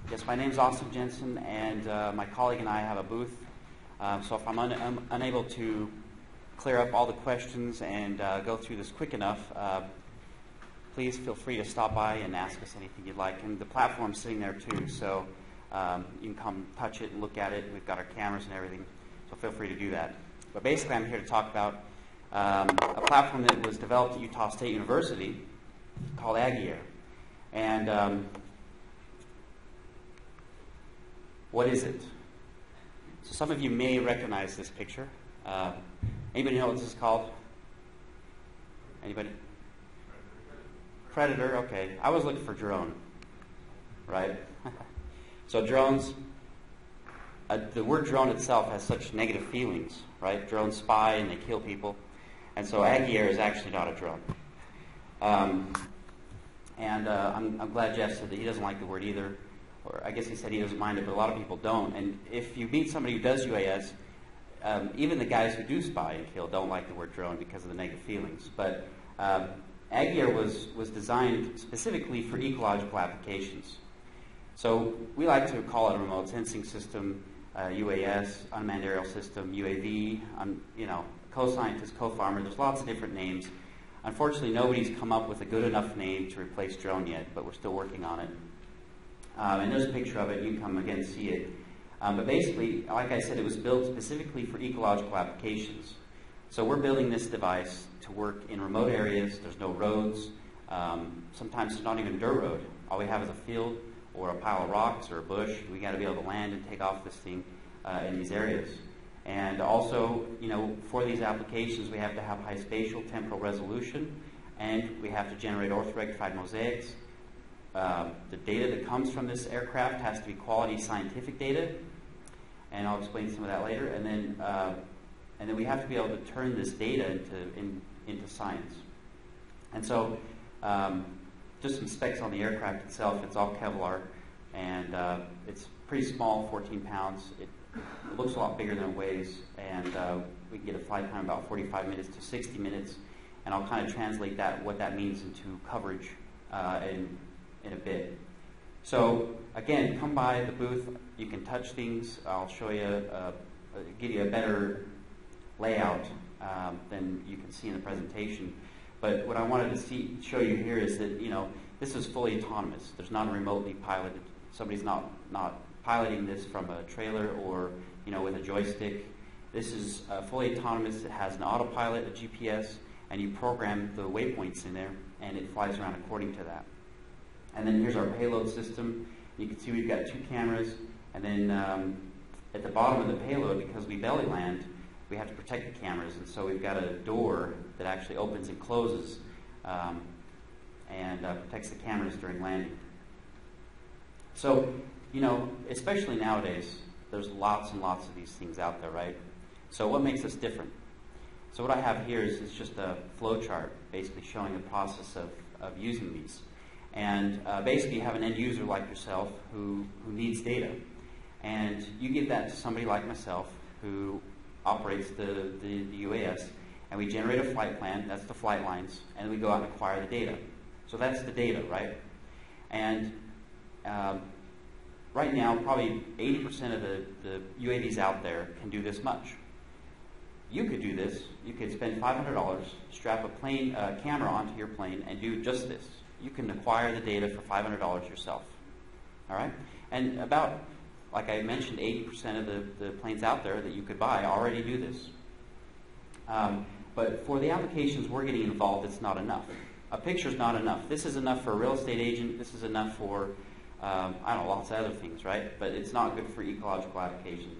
Yes, my name is Jensen, and my colleague and I have a booth. So if I'm unable to clear up all the questions and go through this quick enough, please feel free to stop by and ask us anything you'd like. And the platform's sitting there too, so you can come touch it and look at it. We've got our cameras and everything, so feel free to do that. But basically, I'm here to talk about a platform that was developed at Utah State University called AggieAir. And what is it? So some of you may recognize this picture. Anybody know what this is called? Anybody? Predator, okay. I was looking for drone, right? So drones, the word drone itself has such negative feelings, right? Drones spy and they kill people. And so AggieAir is actually not a drone. I'm glad Jeff said that he doesn't like the word either. Or I guess he said he doesn't mind it, but a lot of people don't. And if you meet somebody who does UAS, even the guys who do spy and kill don't like the word drone because of the negative feelings. But AggieAir was designed specifically for ecological applications. So we like to call it a remote sensing system, UAS, unmanned aerial system, UAV, co-scientist, co-farmer. There's lots of different names. Unfortunately, nobody's come up with a good enough name to replace drone yet, but we're still working on it. And there's a picture of it. You can come again see it. But basically, like I said, it was built specifically for ecological applications. So we're building this device to work in remote areas. There's no roads. Sometimes there's not even a dirt road. All we have is a field or a pile of rocks or a bush. We got to be able to land and take off this thing in these areas. And also, for these applications, we have to have high spatial temporal resolution, and we have to generate orthorectified mosaics. The data that comes from this aircraft has to be quality scientific data, and I'll explain some of that later. And then we have to be able to turn this data into science. And so, just some specs on the aircraft itself. It's all Kevlar, and it's pretty small, 14 pounds. It looks a lot bigger than it weighs, and we can get a flight time about 45 minutes to 60 minutes. And I'll kind of translate what that means into coverage in a bit. So again, come by the booth. You can touch things. I'll show you, give you a better layout than you can see in the presentation. But what I wanted to show you here is that this is fully autonomous. There's not a remotely piloted. Somebody's not piloting this from a trailer or with a joystick. This is fully autonomous. It has an autopilot, a GPS, and you program the waypoints in there, and it flies around according to that. And then here's our payload system. You can see we've got 2 cameras, and then at the bottom of the payload, because we belly land, we have to protect the cameras, and so we've got a door that actually opens and closes and protects the cameras during landing. So, especially nowadays, there's lots and lots of these things out there, right? So what makes us different? So what I have here is just a flowchart, basically showing the process of using these. And basically you have an end user like yourself who needs data. And you give that to somebody like myself who operates the UAS, and we generate a flight plan, that's the flight lines, and we go out and acquire the data. So that's the data, right? And right now, probably 80% of the UAVs out there can do this much. You could do this. You could spend $500, strap a camera onto your plane, and do just this. You can acquire the data for $500 yourself. All right? And about, like I mentioned, 80% of the planes out there that you could buy already do this. But for the applications we're getting involved, it's not enough. A picture's not enough. This is enough for a real estate agent. This is enough for, lots of other things, right? But it's not good for ecological application.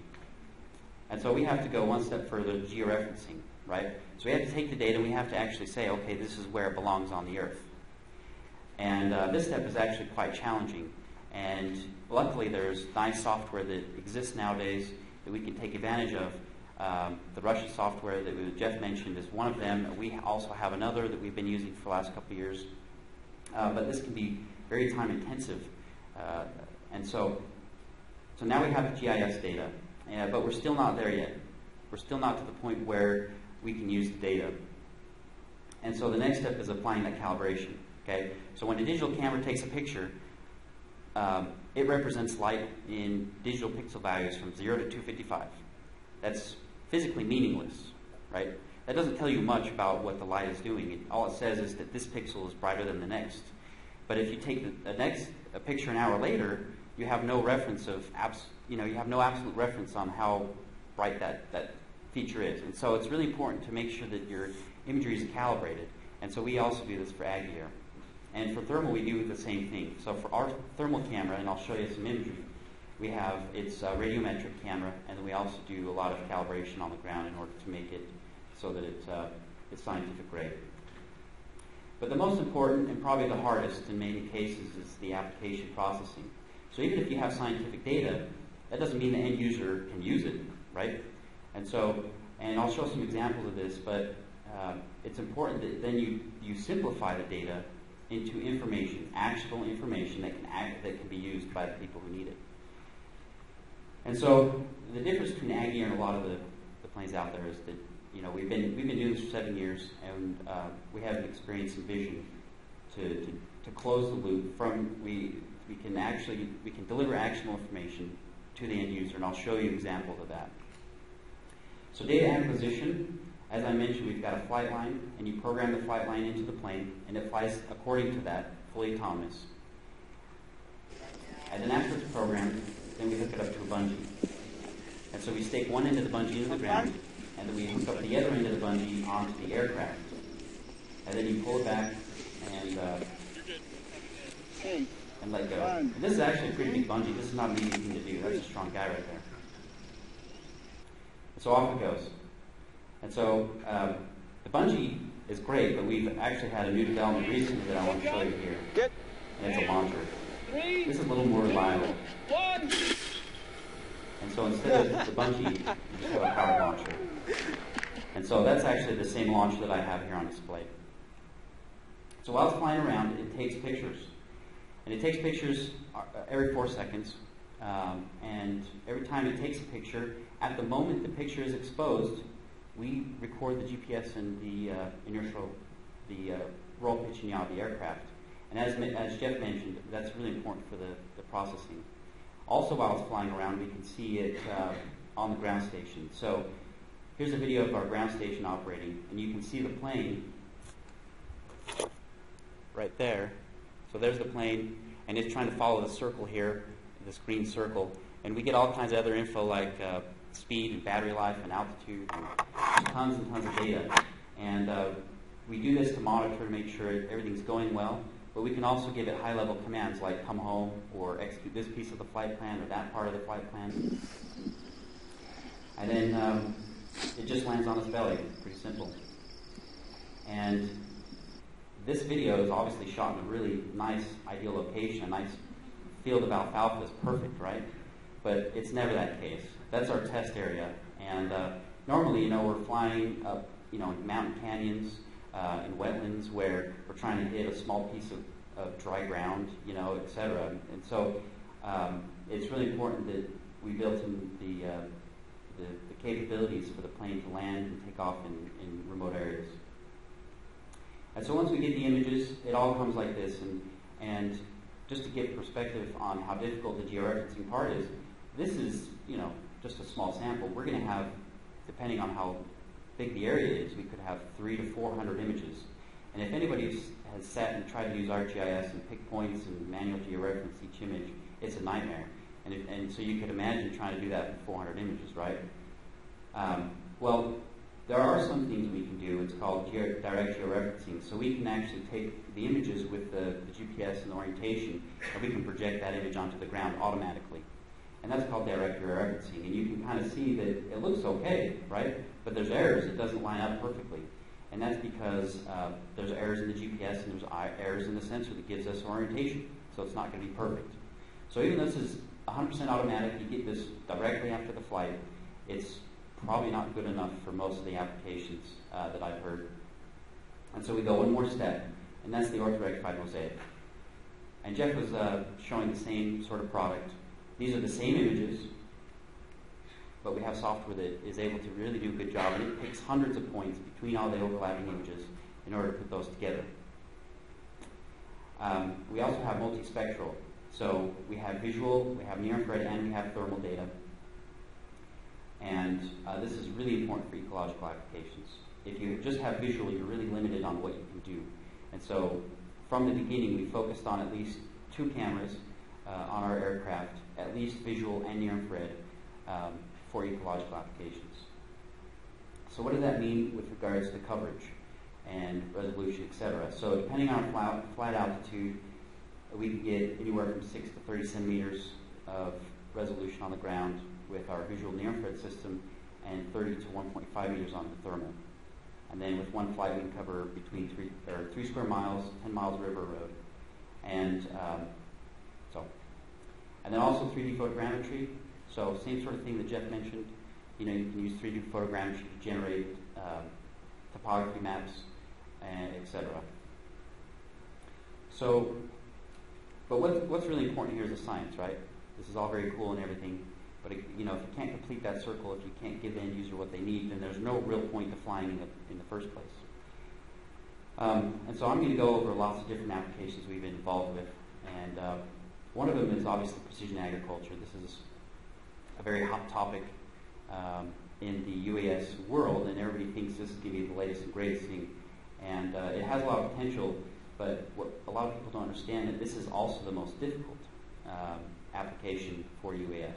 And so we have to go one step further, georeferencing, right? So we have to take the data and we have to actually say, okay, this is where it belongs on the Earth. And this step is actually quite challenging. And luckily there's nice software that exists nowadays that we can take advantage of. The Russian software that Jeff mentioned is one of them. We also have another that we've been using for the last couple of years. But this can be very time intensive. And so now we have the GIS data, but we're still not there yet. We're still not to the point where we can use the data. And so the next step is applying that calibration. Okay? So when a digital camera takes a picture, it represents light in digital pixel values from 0 to 255. That's physically meaningless, right? That doesn't tell you much about what the light is doing. All it says is that this pixel is brighter than the next. But if you take a picture an hour later, you have no reference you have no absolute reference on how bright that feature is. And so it's really important to make sure that your imagery is calibrated. And so we also do this for AggieAir. And for thermal, we do the same thing. So for our thermal camera, and I'll show you some imagery, it's a radiometric camera, and then we also do a lot of calibration on the ground in order to make it so that it's scientific grade. But the most important, and probably the hardest in many cases, is the application processing. So even if you have scientific data, that doesn't mean the end user can use it, right? And I'll show some examples of this, but it's important that then you simplify the data into information, actionable information that can be used by the people who need it. And so the difference between AggieAir and a lot of the planes out there is that we've been doing this for 7 years, and we have an experience and vision to close the loop from we can deliver actionable information to the end user, and I'll show you examples of that. So data acquisition, as I mentioned, we've got a flight line, and you program the flight line into the plane, and it flies according to that, fully autonomous. And then after it's programmed, then we hook it up to a bungee. And so we stake one end of the bungee into the ground, and then we hook up the other end of the bungee onto the aircraft. And then you pull it back and let go. And this is actually a pretty big bungee. This is not an easy thing to do. That's a strong guy right there. And so off it goes. And so the bungee is great, but we've actually had a new development recently that I want to show you here. And it's a launcher. This is a little more reliable. And so instead of the bungee, you just have a power launcher. And so that's actually the same launcher that I have here on display. So while it's flying around, it takes pictures. And it takes pictures every 4 seconds. And every time it takes a picture, at the moment the picture is exposed, we record the GPS and the inertial, the roll, pitch, and yaw of the aircraft. And as Jeff mentioned, that's really important for the processing. Also, while it's flying around, we can see it on the ground station. So here's a video of our ground station operating, and you can see the plane right there. So there's the plane, and it's trying to follow the circle here, this green circle. And we get all kinds of other info like speed and battery life and altitude, and tons of data. And we do this to monitor to make sure everything's going well. But we can also give it high-level commands like come home or execute this piece of the flight plan or that part of the flight plan. And then it just lands on its belly. It's pretty simple. And this video is obviously shot in a really nice, ideal location. A nice field of alfalfa is perfect, right? But it's never that case. That's our test area. And normally, we're flying up, in mountain canyons, in wetlands where we're trying to hit a small piece of dry ground, et cetera. And so it's really important that we built in the capabilities for the plane to land and take off in remote areas. And so once we get the images, it all comes like this. And just to give perspective on how difficult the georeferencing part is, this is, just a small sample. We're going to have, depending on how big the area is, we could have 300 to 400 images. And if anybody has sat and tried to use ArcGIS and pick points and manual georeference each image, it's a nightmare. And so you could imagine trying to do that with 400 images, right? Well, there are some things we can do. It's called direct georeferencing. So we can actually take the images with the GPS and the orientation, and we can project that image onto the ground automatically. And that's called direct georeferencing. And you can kind of see that it looks okay, right? But there's errors. It doesn't line up perfectly. And that's because there's errors in the GPS and there's errors in the sensor that gives us orientation. So it's not going to be perfect. So even though this is 100% automatic, you get this directly after the flight, it's probably not good enough for most of the applications that I've heard. And so we go one more step, and that's the orthorectified mosaic. And Jeff was showing the same sort of product. These are the same images, but we have software that is able to really do a good job, and it picks hundreds of points between all the overlapping images in order to put those together. We also have multispectral. So we have visual, we have near-infrared, and we have thermal data. And this is really important for ecological applications. If you just have visual, you're really limited on what you can do. And so from the beginning, we focused on at least 2 cameras on our aircraft, at least visual and near-infrared, for ecological applications. So what does that mean with regards to coverage and resolution, etc.? So depending on flight altitude, we can get anywhere from 6 to 30 centimeters of resolution on the ground with our visual near-infrared system, and 30 to 1.5 meters on the thermal. And then with one flight, we can cover between 3 square miles, 10 miles river road. And and then also 3D photogrammetry. So same sort of thing that Jeff mentioned. You know, you can use 3D photogrammetry to generate topography maps, and etc. So, but what's really important here is the science, right? This is all very cool and everything, but you know, if you can't complete that circle, if you can't give the end user what they need, then there's no real point to flying in the first place. And so I'm going to go over lots of different applications we've been involved with, and one of them is obviously precision agriculture. This is a very hot topic in the UAS world, and everybody thinks this is going to be the latest and greatest thing. And it has a lot of potential, but what a lot of people don't understand is this is also the most difficult application for UAS.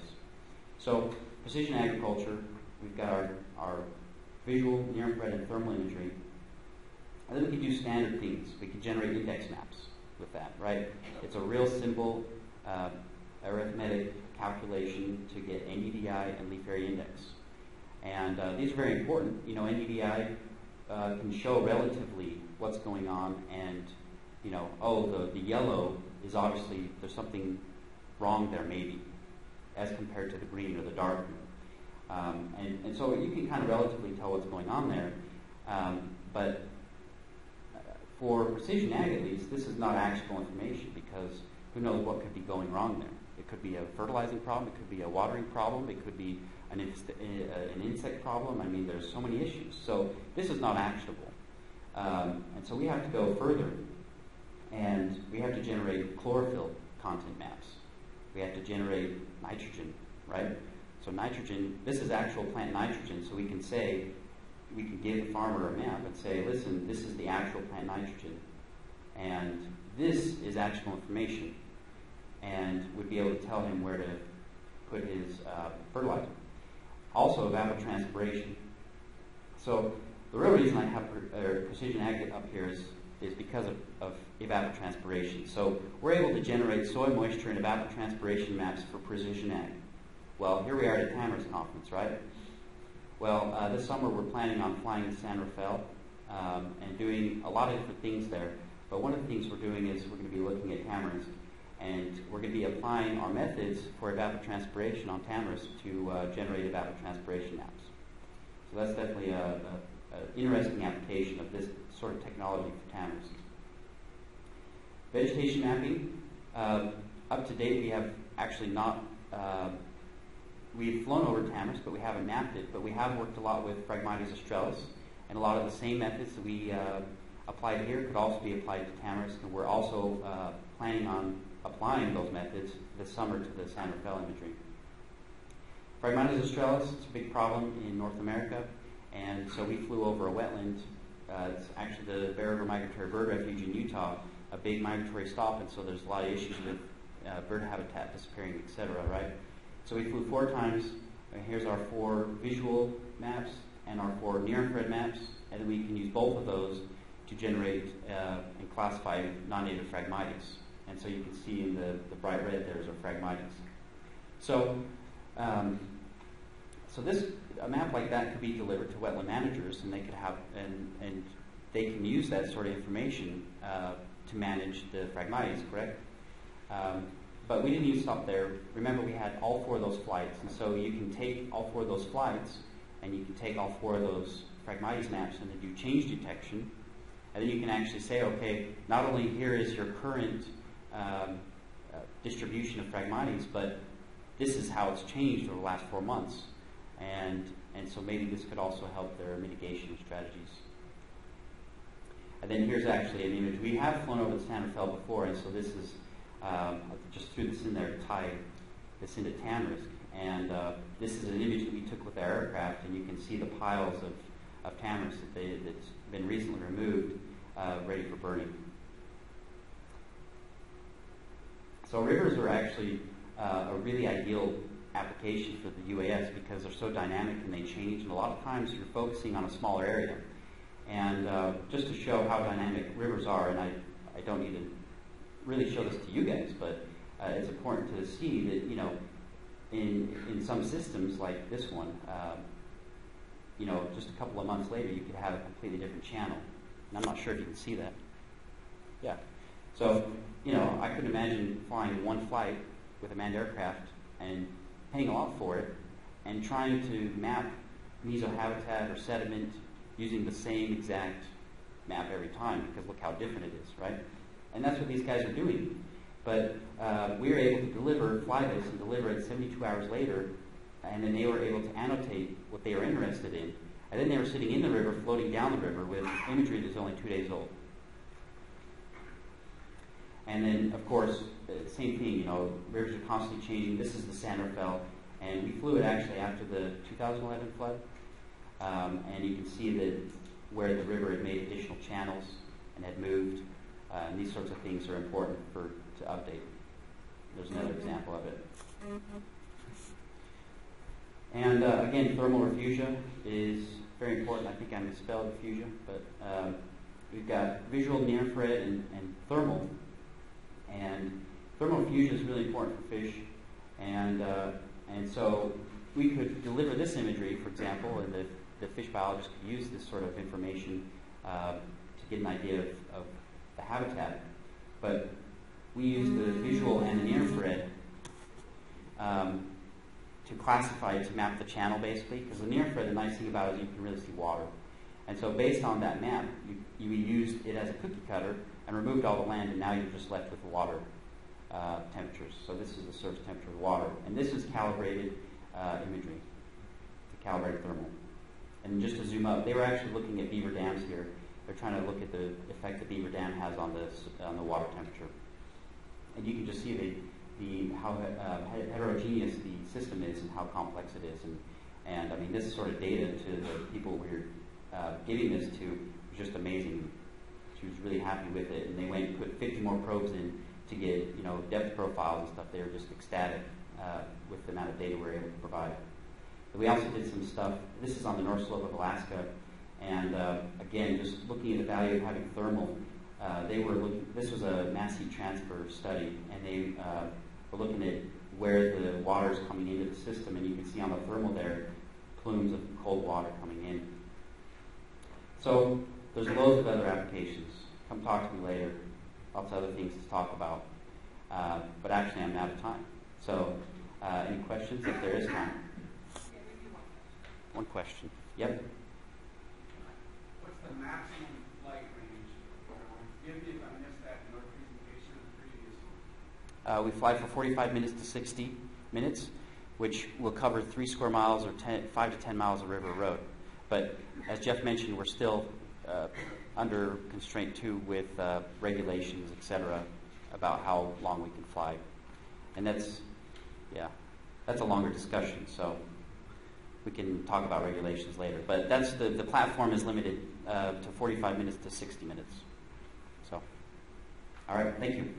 So precision agriculture, we've got our visual, near-infrared, and thermal imagery. And then we can do standard things. We can generate index maps with that, right? It's a real simple arithmetic calculation to get NDVI and leaf area index. And these are very important. You know, NDVI can show relatively what's going on, and you know, oh, the yellow is obviously, there's something wrong there maybe, as compared to the green or the dark green. And so you can kind of relatively tell what's going on there. But for precision ag, at least, this is not actionable information, because who knows what could be going wrong there. It could be a fertilizing problem, it could be a watering problem, it could be an insect problem. I mean, there's so many issues. So this is not actionable. And so we have to go further, and we have to generate chlorophyll content maps. We have to generate nitrogen, right? So nitrogen, this is actual plant nitrogen, so we can say, we can give the farmer a map and say, listen, this is the actual plant nitrogen, and this is actionable information, and would be able to tell him where to put his fertilizer. Also, evapotranspiration. So the real reason I have precision ag up here is because of evapotranspiration. So we're able to generate soil moisture and evapotranspiration maps for precision ag. Well, here we are at a Tamara's conference, right? Well, this summer we're planning on flying to San Rafael and doing a lot of different things there. But one of the things we're doing is we're going to be looking at tamarinds, and we're going to be applying our methods for evapotranspiration on tamarinds to generate evapotranspiration maps. So that's definitely an interesting application of this sort of technology for tamarinds. Vegetation mapping. Up to date, we have actually not. We've flown over tamarinds, but we haven't mapped it. But we have worked a lot with Phragmites australis, and a lot of the same methods that we applied here could also be applied to tamarinds, and we're also planning on applying those methods this summer to the San Rafael imagery. Phragmites australis is a big problem in North America, and so we flew over a wetland. It's actually the Bear River Migratory Bird Refuge in Utah, a big migratory stop, and so there's a lot of issues with bird habitat disappearing, etc., right? So we flew 4 times. Here's our 4 visual maps and our 4 near-infrared maps, and then we can use both of those to generate and classify non-native Phragmites. And so you can see in the bright red there's our Phragmites. So, a map like that could be delivered to wetland managers, and they could have and they can use that sort of information to manage the Phragmites, correct? But we didn't stop there. Remember, we had all 4 of those flights, and so you can take all 4 of those flights, and you can take all 4 of those Phragmites maps and then do change detection, and then you can actually say, okay, not only here is your current distribution of Phragmites, but this is how it's changed over the last 4 months, and so maybe this could also help their mitigation strategies. And then here's actually an image. We have flown over the San Rafael before, and so this is I just threw this in there to tie this into tamarisk. And this is an image that we took with our aircraft, and you can see the piles of tamarisk that's been recently removed, ready for burning. So rivers are actually a really ideal application for the UAS because they're so dynamic and they change, and a lot of times you're focusing on a smaller area. And just to show how dynamic rivers are, and I don't need to really show this to you guys, but it's important to see that, you know, in some systems like this one, you know, just a couple of months later, you could have a completely different channel. And I'm not sure if you can see that. Yeah. So, you know, I couldn't imagine flying one flight with a manned aircraft and paying a lot for it and trying to map mesohabitat or sediment using the same exact map every time, because look how different it is, right? And that's what these guys are doing. But we were able to fly this and deliver it 72 hours later, and then they were able to annotate what they were interested in. And then they were sitting in the river, floating down the river with imagery that's only 2 days old. And then, of course, same thing, you know, rivers are constantly changing. This is the San Rafael, and we flew it actually after the 2011 flood. And you can see that where the river had made additional channels and had moved. And these sorts of things are important to update. There's another example of it. And again, thermal refugia is very important. I think I misspelled refugia, but we've got visual, near-infrared, and thermal. And thermal refugia is really important for fish. And so we could deliver this imagery, for example, and the fish biologist could use this sort of information to get an idea of the habitat. But we use the visual and the near-infrared to classify, to map the channel, basically, because the near-infrared, the nice thing about it is you can really see water. And so based on that map, you used it as a cookie cutter and removed all the land, and now you're just left with the water temperatures. So this is the surface temperature of the water. And this is calibrated imagery, to calibrate thermal. And just to zoom up, they were actually looking at beaver dams here. They're trying to look at the effect the beaver dam has on the water temperature. And you can just see how heterogeneous the system is and how complex it is. And I mean, this sort of data to the people we're giving this to was just amazing. She was really happy with it, and they went and put 50 more probes in to get, you know, depth profiles and stuff. They were just ecstatic with the amount of data we were able to provide. But we also did some stuff. This is on the North Slope of Alaska, and again, just looking at the value of having thermal. This was a mass heat transfer study, and they were looking at where the water is coming into the system, and you can see on the thermal there plumes of cold water coming in. So there's loads of other applications. Come talk to me later. Lots of other things to talk about. But actually, I'm out of time. So any questions if there is time? One question. Yep. What's the maximum flight range? Forgive me if I missed that in your presentation of the previous one. We fly for 45 minutes to 60 minutes, which will cover 3 square miles or 5 to 10 miles of river road. But as Jeff mentioned, we're still under constraint too with regulations, etc., about how long we can fly. And that's a longer discussion. So we can talk about regulations later. But that's the platform is limited to 45 minutes to 60 minutes. So, all right, thank you.